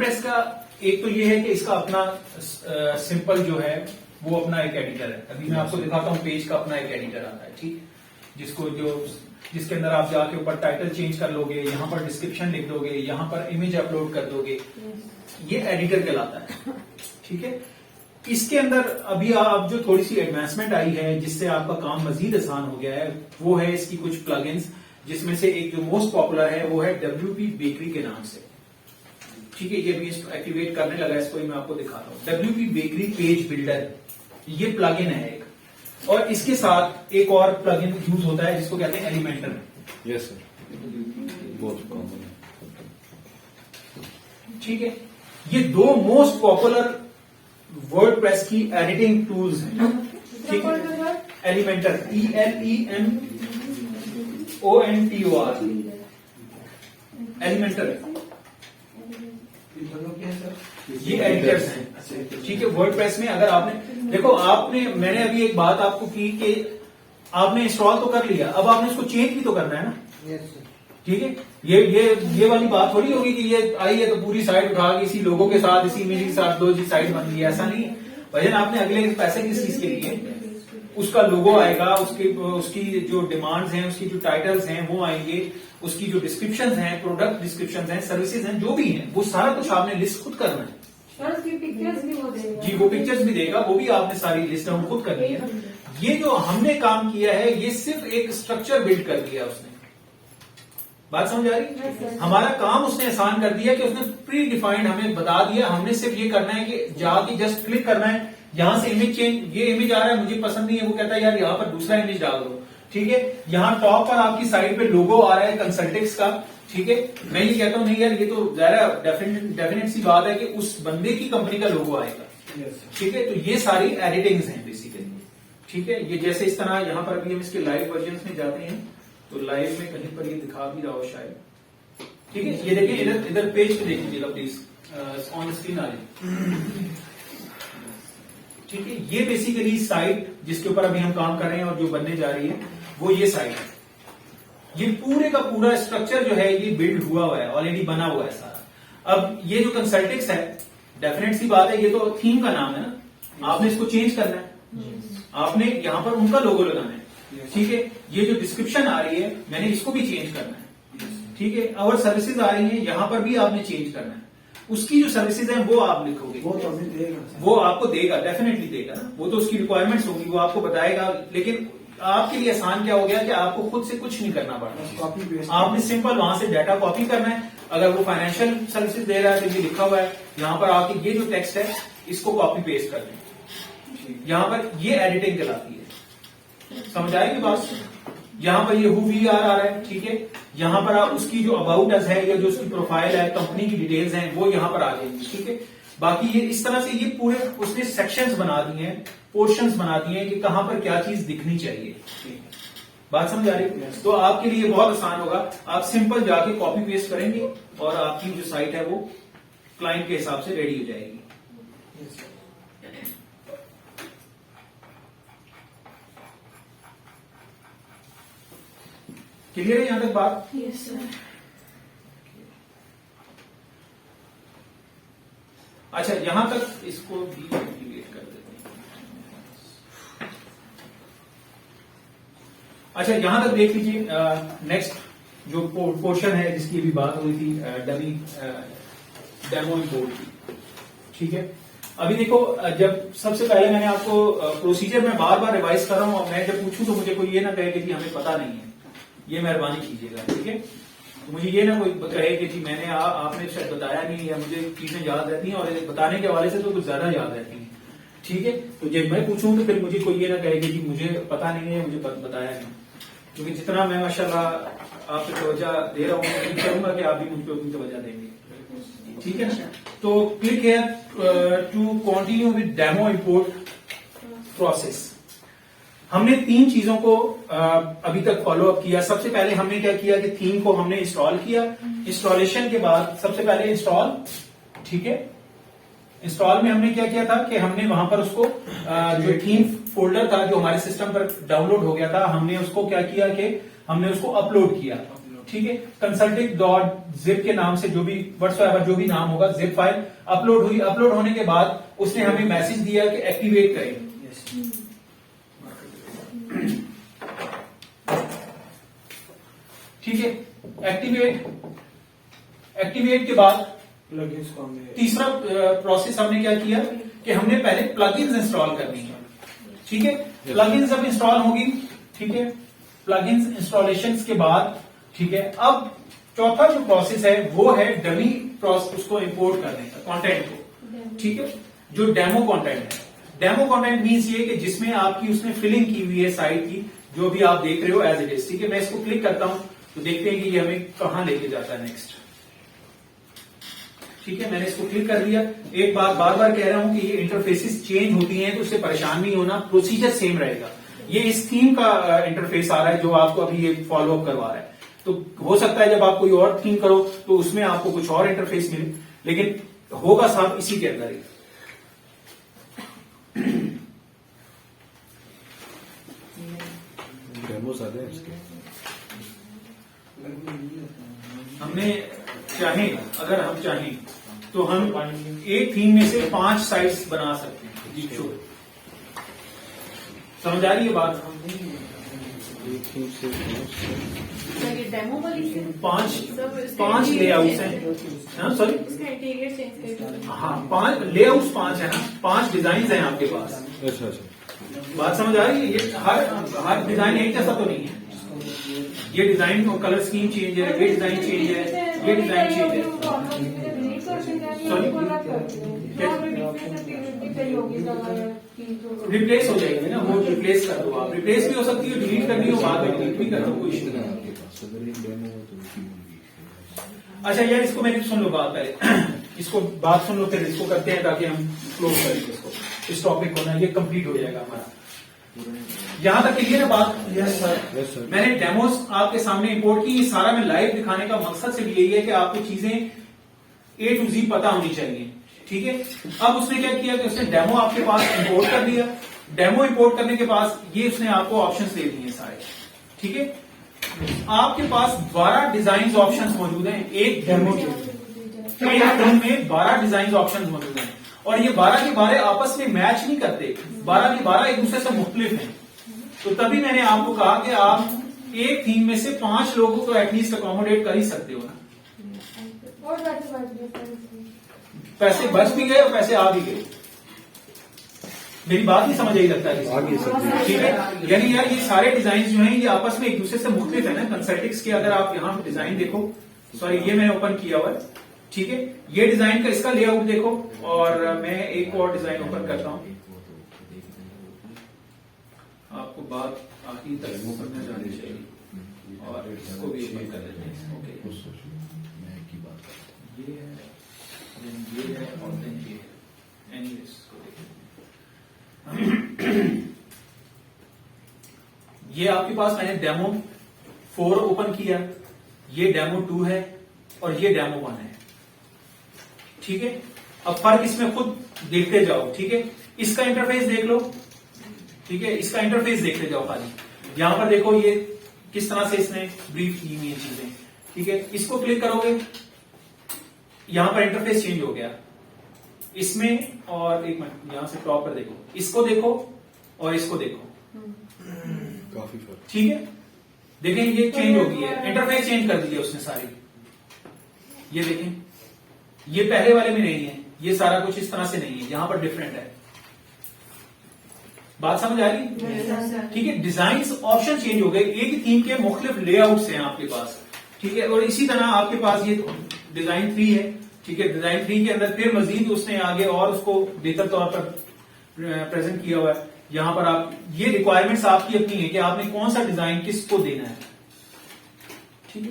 WordPress का एक तो ये है कि इसका अपना सिंपल जो है वो अपना एक एडिटर है। अभी मैं आपको दिखाता हूँ, पेज का अपना एक एडिटर आता है, ठीक, जिसके अंदर आप जाके ऊपर टाइटल चेंज कर लोगे, यहाँ पर डिस्क्रिप्शन लिख दोगे, यहाँ पर इमेज अपलोड कर दोगे, ये एडिटर कहलाता है, ठीक है। इसके अंदर अभी आप जो थोड़ी सी एडवांसमेंट आई है जिससे आपका काम मजीद आसान हो गया है, वो है इसकी कुछ प्लगइन्स, जिसमें से एक जो मोस्ट पॉपुलर है वो है WP बेकरी के नाम से, ठीक है। ये अभी एक्टिवेट करने लगा, इसको मैं आपको दिखाता हूँ। WP बेकरी पेज बिल्डर, ये प्लगइन है एक, और इसके साथ एक और प्लगइन यूज होता है जिसको कहते हैं एलिमेंटर। यस सर, बहुत कॉमन है, ठीक है। ये दो मोस्ट पॉपुलर वर्डप्रेस की एडिटिंग टूल्स हैं, ठीक है। एलिमेंटर, ELEMENTOR, एलिमेंटर, ये एडिटर्स हैं, ठीक है। वर्डप्रेस में अगर आपने देखो, मैंने अभी एक बात आपको की कि आपने इंस्टॉल तो कर लिया, अब आपने इसको चेंज भी तो करना है ना, ठीक है। ये वाली बात थोड़ी होगी कि ये आई है तो पूरी साइट उठा के इसी लोगों के साथ, इसी इमेज के साथ दो जी साइट बन गई, ऐसा नहीं है भजन। आपने अगले पैसे किस चीज के लिए, उसका लोगो आएगा, उसकी जो डिमांड्स हैं, उसकी जो टाइटल्स हैं वो आएंगे, उसकी जो डिस्क्रिप्शन हैं, प्रोडक्ट डिस्क्रिप्शन हैं, सर्विसेज हैं, जो भी हैं, वो सारा कुछ आपने लिस्ट खुद करना है। पिक्चर्स भी वो देगा, जी वो पिक्चर्स भी देगा, वो भी आपने सारी लिस्ट खुद करनी है ना। ये जो हमने काम किया है, ये सिर्फ एक स्ट्रक्चर बिल्ड कर दिया उसने, बात समझ आ रही? हमारा काम उसने आसान कर दिया कि उसने प्री डिफाइंड हमें बता दिया, हमने सिर्फ ये करना है कि जाके जस्ट क्लिक करना है, यहां से इमेज चेंज, ये इमेज आ रहा है मुझे पसंद नहीं है, वो कहता है यार यहाँ पर दूसरा इमेज डाल दो, ठीक है। यहाँ टॉप पर आपकी साइड पे लोगो आ रहा है कंसल्टेक्स का, ठीक है। मैं ये कहता हूँ नहीं यार, ये तो जरा डेफिनेट सी बात है कि उस बंदे की कंपनी का लोगो आएगा, ठीक है। तो ये सारी एडिटिंग्स हैं बेसिकली, ठीक है। ये जैसे इस तरह यहाँ पर अभी हम इसके लाइव वर्जन में जाते हैं, तो लाइव में कहीं पर ये दिखा भी रहा हो शायद, ठीक है। ये देखिए, इधर पेज पे देख लीजिएगा प्लीज, ऑन स्क्रीन आ जाए, ठीक है। ये बेसिकली साइट जिसके ऊपर अभी हम काम कर रहे हैं और जो बनने जा रही है वो ये साइट है। ये पूरे का पूरा स्ट्रक्चर जो है ये बिल्ड हुआ है, ऑलरेडी बना हुआ है सारा। अब ये जो कंसल्टेक्स है, डेफिनेट सी बात है, ये तो थीम का नाम है ना, आपने इसको चेंज करना है, आपने यहाँ पर उनका लोगो लगाना है, ठीक है। ये जो डिस्क्रिप्शन आ रही है, मैंने इसको भी चेंज करना है, ठीक है। और सर्विसेज आ रही है, यहां पर भी आपने चेंज करना है, उसकी जो सर्विसेज है वो आप लिखोगे, वो तो हमें देगा, वो आपको देगा, डेफिनेटली देगा ना, वो तो उसकी रिक्वायरमेंट्स होगी, वो आपको बताएगा। लेकिन आपके लिए आसान क्या हो गया कि आपको खुद से कुछ नहीं करना पड़ता, आपने सिंपल वहां से डाटा कॉपी करना है। अगर वो फाइनेंशियल सर्विसेज दे रहा है तो ये लिखा हुआ है, यहाँ पर आके ये जो टेक्स्ट है इसको कॉपी पेस्ट कर दें, यहाँ पर ये एडिटिंग कहलाती है, समझ आएगी बात। यहाँ पर ये हु वी आर आ रहा है, ठीक है। यहाँ पर आप उसकी जो अबाउट अस है या जो उसकी प्रोफाइल है, कंपनी की डिटेल्स हैं, वो यहाँ पर आ जाएंगी, ठीक है। बाकी ये इस तरह से ये पूरे उसने सेक्शंस बना दिए हैं, पोर्शंस बना दिए हैं कि कहां पर क्या चीज दिखनी चाहिए, बात समझ आ रही है। तो आपके लिए बहुत आसान होगा, आप सिंपल जाके कॉपी पेस्ट करेंगे और आपकी जो साइट है वो क्लाइंट के हिसाब से रेडी हो जाएगी। क्लियर है यहां तक बात? Yes sir. अच्छा, यहां तक इसको भी एक्टिवेट कर देते हैं। अच्छा, यहां तक देख लीजिए, नेक्स्ट जो पोर्शन है जिसकी अभी बात हुई थी, डमी डेमो इंपोर्ट की, ठीक है। अभी देखो, जब सबसे पहले मैंने आपको प्रोसीजर में बार बार रिवाइज कर रहा हूं, और मैं जब पूछूं तो मुझे कोई ये ना कहे कि जी हमें पता नहीं है, ये मेहरबानी कीजिएगा, ठीक है। मुझे ये ना कोई कहे कि जी मैंने आपने शायद बताया नहीं, या मुझे चीजें याद रहती हैं और बताने के हवाले से तो कुछ ज्यादा याद रहती हैं, ठीक है। तो जब मैं पूछूं तो फिर मुझे कोई ये ना कहे कि जी मुझे पता नहीं है, मुझे बताया नहीं, क्योंकि जितना मैं माशाल्लाह आपको तवज्जो दे रहा हूँ, मैं चाहूंगा कि आप भी मुझ पर अपनी तवज्जो देंगे, ठीक है ना। तो click here to continue with demo import process. हमने 3 चीजों को अभी तक फॉलो अप किया। सबसे पहले हमने क्या किया कि थीम को हमने इंस्टॉल किया। इंस्टॉलेशन के बाद सबसे पहले इंस्टॉल, ठीक है। इंस्टॉल में हमने क्या किया था कि हमने वहां पर उसको जो थीम फोल्डर था जो हमारे सिस्टम पर डाउनलोड हो गया था, हमने उसको क्या किया कि हमने उसको अपलोड किया, ठीक है, consulting.zip के नाम से जो भी whatsoever जो भी नाम होगा, zip फाइल अपलोड हुई। अपलोड होने के बाद उसने हमें मैसेज दिया कि एक्टिवेट करें। ठीक है, एक्टिवेट के बाद प्लगइन्स को हमने तीसरा प्रोसेस हमने क्या किया कि हमने पहले प्लगइन्स इंस्टॉल करनी है। ठीक है, प्लगइन्स जब इंस्टॉल होगी, ठीक है, प्लगइन्स इंस्टॉलेशन के बाद, ठीक है, अब चौथा जो प्रोसेस है वो है डमी प्रोसेस, उसको इंपोर्ट करने का कंटेंट को। ठीक है, जो डेमो कंटेंट है, डेमो कंटेंट मींस ये कि जिसमें आपकी उसने फिलिंग की हुई है साइट की, जो भी आप देख रहे हो एज इट इज। ठीक है, मैं इसको क्लिक करता हूं तो देखते हैं कि ये हमें कहां लेके जाता है नेक्स्ट। ठीक है, मैंने इसको क्लिक कर दिया। एक बार बार बार कह रहा हूं कि ये इंटरफेसेस चेंज होती हैं तो उससे परेशान नहीं होना, प्रोसीजर सेम रहेगा। ये इस थीम का इंटरफेस आ रहा है जो आपको अभी ये फॉलो अप करवा रहा है। तो हो सकता है जब आप कोई और थीम करो तो उसमें आपको कुछ और इंटरफेस मिले, लेकिन होगा सब इसी के अंदर ही। डेमोस आ गए इसके। हमने चाहे, अगर हम चाहें तो हम एक थीम में से 5 साइट्स बना सकते हैं। जी, sure। समझ आ रही है बात? एक थीम से ये डेमो वाली से 5 लेआउट्स हैं। सॉरी, इसका इंटीरियर चेंज कर हाँ, 5 लेआउट्स 5 है ना, 5 डिजाइन हैं आपके पास। अच्छा अच्छा बात समझ आ रही है? ये हर डिजाइन एक जैसा तो नहीं है। ये डिजाइन और कलर स्कीम चेंज है, ये डिजाइन चेंज है, ये डिजाइन चेंज है। रिप्लेस हो जाएगी ना, वो रिप्लेस कर दो आप। रिप्लेस भी हो सकती है, डिलीट करनी हो बाद में डिलीट भी कर दो, कोई इशू नहीं। आपके पास अगर एक डेमो हो तो उसकी होगी। अच्छा यार, इसको मेरी सुन लो बात पहले। इसको बात सुन लो, फिर इसको करते हैं ताकि हम क्लोज करें इसको, इस टॉपिक को ना, ये कंप्लीट हो जाएगा हमारा। यहां तक क्लियर है बात? Yes sir. मैंने डेमोस आपके सामने इंपोर्ट की। ये सारा मैं लाइव दिखाने का मकसद सिर्फ यही है कि आपको चीजें A to Z पता होनी चाहिए। ठीक है, अब उसने क्या किया कि उसने डेमो आपके पास इंपोर्ट कर दिया। डेमो इंपोर्ट करने के बाद ये उसने आपको ऑप्शंस दे दिए सारे। ठीक है, आपके पास 12 डिजाइन ऑप्शंस मौजूद हैं एक डेमो के। एक थीम में 12 डिजाइन ऑप्शंस मौजूद हैं और ये 12 के 12 आपस में मैच नहीं करते। 12 के 12 एक दूसरे से मुख्तलिफ हैं। तो तभी मैंने आपको कहा कि आप एक थीम में से 5 लोगों को एटलीस्ट अकोमोडेट कर ही सकते हो ना। और पैसे बच भी गए और पैसे आ भी गए। मेरी बात नहीं समझ आई लगता है? आगे सब ठीक है, यानी यार ये सारे डिजाइन जो हैं ये आपस में एक दूसरे से मुख्तलिफ है ना। कंसल्टिक्स के अगर आप यहाँ डिजाइन देखो, सॉरी ये मैंने ओपन किया हुआ है। ठीक है, ये डिजाइन का इसका लेआउट देखो और मैं एक और डिजाइन ओपन करता हूं, आपको बात आखिर तक करना जानी चाहिए और इसको भी ओपन कर लेते हैं। ओके, मैं की बात करता ये है, then ये है और then ये है। एनीवेज इसको देखिए, ये आपके पास मैंने डेमो 4 ओपन किया, ये डेमो 2 है और ये डेमो 1 है। ठीक है, अब फर्क इसमें खुद देखते जाओ। ठीक है, इसका इंटरफेस देख लो। ठीक है, इसका इंटरफेस देखते जाओ खाली। यहां पर देखो ये किस तरह से इसने ब्रीफ की हुई चीजें। ठीक है, इसको क्लिक करोगे, यहां पर इंटरफेस चेंज हो गया इसमें। और एक मिनट, यहां से टॉप पर देखो, इसको देखो और इसको देखो, काफी फर्क। ठीक है, देखें ये चेंज हो गई है, इंटरफेस चेंज कर दिया उसने सारी। ये देखें, ये पहले वाले में नहीं है, ये सारा कुछ इस तरह से नहीं है, यहां पर डिफरेंट है। बात समझ आ रही? ठीक है, डिजाइन ऑप्शन चेंज हो गए, एक ही थीम के मुख्तलिफ लेआउट्स हैं आपके पास। ठीक है, और इसी तरह आपके पास ये डिजाइन 3 है। ठीक है, डिजाइन 3 के अंदर फिर मजीद उसने आगे और उसको बेहतर तौर पर प्रेजेंट किया हुआ है। यहां पर आप ये रिक्वायरमेंट्स आपकी अपनी है कि आपने कौन सा डिजाइन किसको देना है। ठीक है,